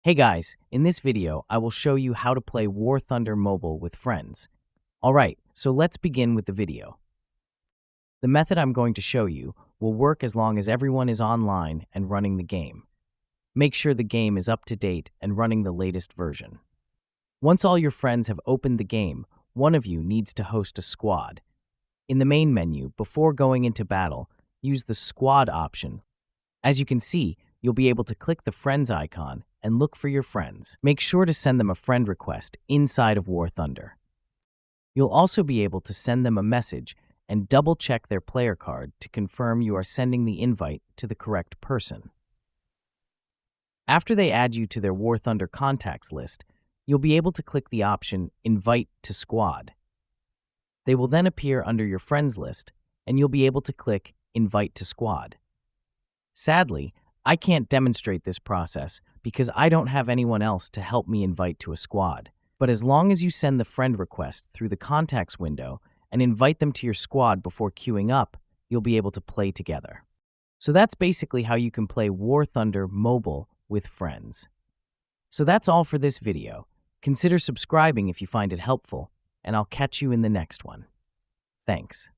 Hey guys, in this video, I will show you how to play War Thunder Mobile with friends. Alright, so let's begin with the video. The method I'm going to show you will work as long as everyone is online and running the game. Make sure the game is up to date and running the latest version. Once all your friends have opened the game, one of you needs to host a squad. In the main menu, before going into battle, use the squad option. As you can see, you'll be able to click the friends icon and look for your friends. Make sure to send them a friend request inside of War Thunder. You'll also be able to send them a message and double-check their player card to confirm you are sending the invite to the correct person. After they add you to their War Thunder contacts list, you'll be able to click the option Invite to Squad. They will then appear under your friends list, and you'll be able to click Invite to Squad. Sadly, I can't demonstrate this process because I don't have anyone else to help me invite to a squad. But as long as you send the friend request through the contacts window and invite them to your squad before queuing up, you'll be able to play together. So that's basically how you can play War Thunder Mobile with friends. So that's all for this video. Consider subscribing if you find it helpful, and I'll catch you in the next one. Thanks.